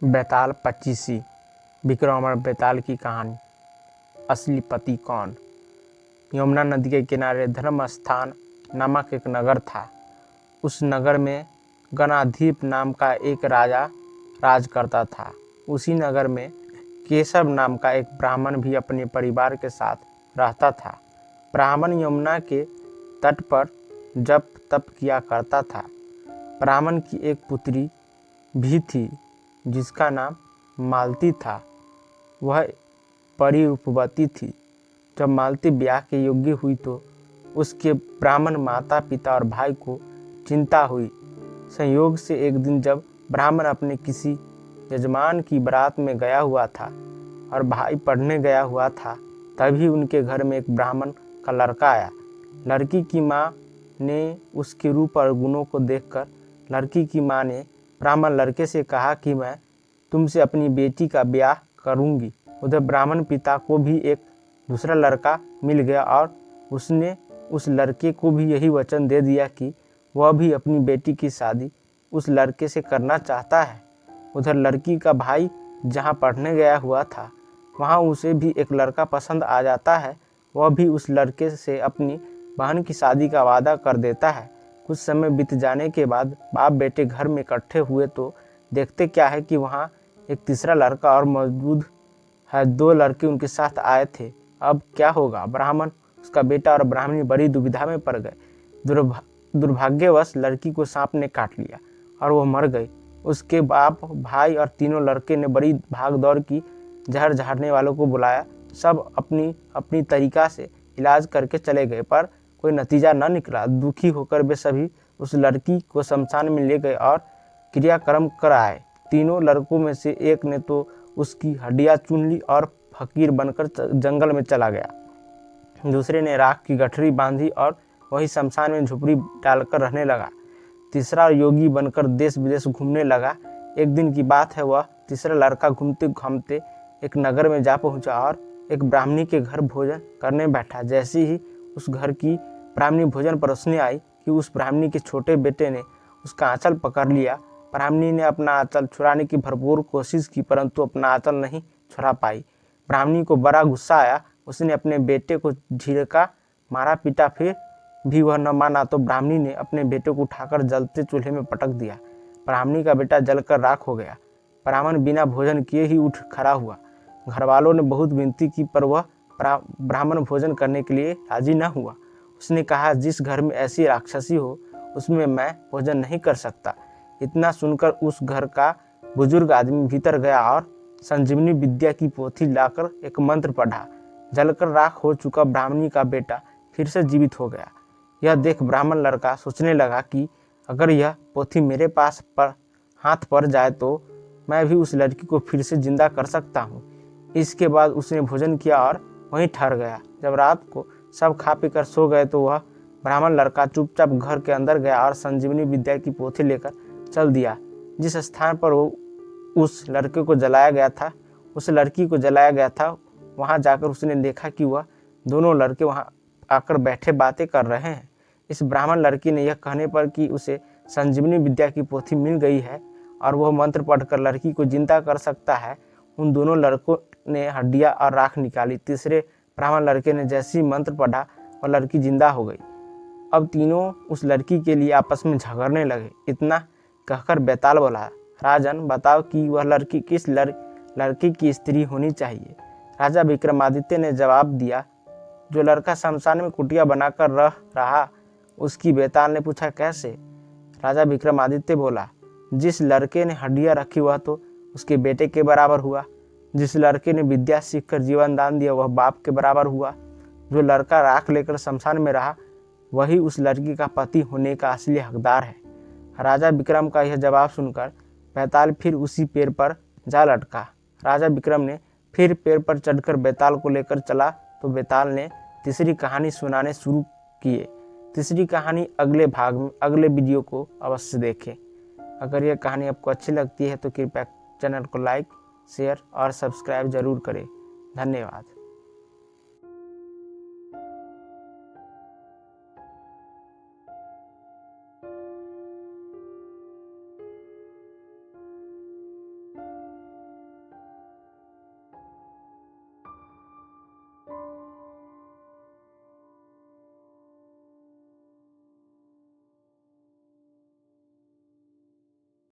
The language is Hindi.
बैताल पच्चीसी। विक्रम और बैताल की कहानी। असली पति कौन। यमुना नदी के किनारे धर्म स्थान नामक एक नगर था। उस नगर में गणाधिप नाम का एक राजा राज करता था। उसी नगर में केशव नाम का एक ब्राह्मण भी अपने परिवार के साथ रहता था। ब्राह्मण यमुना के तट पर जप तप किया करता था। ब्राह्मण की एक पुत्री भी थी जिसका नाम मालती था। वह परिरूपवती थी। जब मालती ब्याह के योग्य हुई तो उसके ब्राह्मण माता पिता और भाई को चिंता हुई। संयोग से एक दिन जब ब्राह्मण अपने किसी यजमान की बारात में गया हुआ था और भाई पढ़ने गया हुआ था, तभी उनके घर में एक ब्राह्मण का लड़का आया। लड़की की माँ ने उसके रूप और गुणों को देखकर लड़की की माँ ने ब्राह्मण लड़के से कहा कि मैं तुमसे अपनी बेटी का ब्याह करूंगी। उधर ब्राह्मण पिता को भी एक दूसरा लड़का मिल गया और उसने उस लड़के को भी यही वचन दे दिया कि वह भी अपनी बेटी की शादी उस लड़के से करना चाहता है। उधर लड़की का भाई जहाँ पढ़ने गया हुआ था, वहाँ उसे भी एक लड़का पसंद आ जाता है। वह भी उस लड़के से अपनी बहन की शादी का वादा कर देता है। कुछ समय बीत जाने के बाद बाप बेटे घर में इकट्ठे हुए तो देखते क्या है कि वहाँ एक तीसरा लड़का और मौजूद है। दो लड़के उनके साथ आए थे। अब क्या होगा। ब्राह्मण, उसका बेटा और ब्राह्मणी बड़ी दुविधा में पड़ गए। दुर्भाग्यवश लड़की को सांप ने काट लिया और वह मर गई। उसके बाप, भाई और तीनों लड़के ने बड़ी भाग दौड़ की। जहर झाड़ने वालों को बुलाया। सब अपनी अपनी तरीका से इलाज करके चले गए, पर कोई नतीजा न निकला। दुखी होकर वे सभी उस लड़की को शमशान में ले गए और क्रियाक्रम कर आए। तीनों लड़कों में से एक ने तो उसकी हड्डियां चुन ली और फकीर बनकर जंगल में चला गया। दूसरे ने राख की गठरी बांधी और वही शमशान में झुपड़ी डालकर रहने लगा। तीसरा योगी बनकर देश विदेश घूमने लगा। एक दिन की बात है, वह तीसरा लड़का घूमते घूमते एक नगर में जा पहुंचा और एक ब्राह्मणी के घर भोजन करने बैठा। जैसे ही उस घर की ब्राह्मणी भोजन परोसने आई कि उस ब्राह्मणी के छोटे बेटे ने उसका आंचल पकड़ लिया। ब्राह्मणी ने अपना आंचल छुड़ाने की भरपूर कोशिश की, परंतु अपना आंचल नहीं छुड़ा पाई। ब्राह्मणी को बड़ा गुस्सा आया। उसने अपने बेटे को झिड़का, मारा पीटा, फिर भी वह न माना तो ब्राह्मणी ने अपने बेटे को उठाकर जलते चूल्हे में पटक दिया। ब्राह्मणी का बेटा जलकर राख हो गया। ब्राह्मण बिना भोजन किए ही उठ खड़ा हुआ। घर वालों ने बहुत विनती की, पर वह ब्राह्मण भोजन करने के लिए राजी न हुआ। उसने कहा, जिस घर में ऐसी राक्षसी हो उसमें मैं भोजन नहीं कर सकता। इतना सुनकर उस घर का बुजुर्ग आदमी भीतर गया और संजीवनी विद्या की पोथी लाकर एक मंत्र पढ़ा। जलकर राख हो चुका ब्राह्मणी का बेटा फिर से जीवित हो गया। यह देख ब्राह्मण लड़का सोचने लगा कि अगर यह पोथी मेरे पास पर हाथ पड़ जाए तो मैं भी उस लड़की को फिर से जिंदा कर सकता हूँ। इसके बाद उसने भोजन किया और वहीं ठहर गया। जब रात को सब खा पी कर सो गए तो वह ब्राह्मण लड़का चुपचाप घर के अंदर गया और संजीवनी विद्या की पोथी लेकर चल दिया। जिस स्थान पर वो उस लड़के को जलाया गया था, उस लड़की को जलाया गया था, वहां जाकर उसने देखा कि वह दोनों लड़के वहां आकर बैठे बातें कर रहे हैं। इस ब्राह्मण लड़की ने यह कहने पर कि उसे संजीवनी विद्या की पोथी मिल गई है और वह मंत्र पढ़कर लड़की को जिंदा कर सकता है, उन दोनों लड़कों ने हड्डियां और राख निकाली। तीसरे ब्राह्मण लड़के ने जैसे ही मंत्र पढ़ा, वह लड़की जिंदा हो गई। अब तीनों उस लड़की के लिए आपस में झगड़ने लगे। इतना कहकर बैताल बोला, राजन, बताओ कि वह लड़की किस लड़की की स्त्री होनी चाहिए। राजा विक्रमादित्य ने जवाब दिया, जो लड़का शमशान में कुटिया बनाकर रह रहा उसकी। बैताल ने पूछा, कैसे। राजा विक्रमादित्य बोला, जिस लड़के ने हड्डियां रखी वह तो उसके बेटे के बराबर हुआ। जिस लड़के ने विद्या सीखकर जीवन दान दिया वह बाप के बराबर हुआ। जो लड़का राख लेकर शमशान में रहा वही उस लड़की का पति होने का असली हकदार है। राजा विक्रम का यह जवाब सुनकर बैताल फिर उसी पेड़ पर जा लटका। राजा विक्रम ने फिर पेड़ पर चढ़कर बैताल को लेकर चला तो बैताल ने तीसरी कहानी सुनाने शुरू किए। तीसरी कहानी अगले भाग में, अगले वीडियो को अवश्य देखें। अगर यह कहानी आपको अच्छी लगती है तो कृपया चैनल को लाइक, शेयर और सब्सक्राइब जरूर करें। धन्यवाद।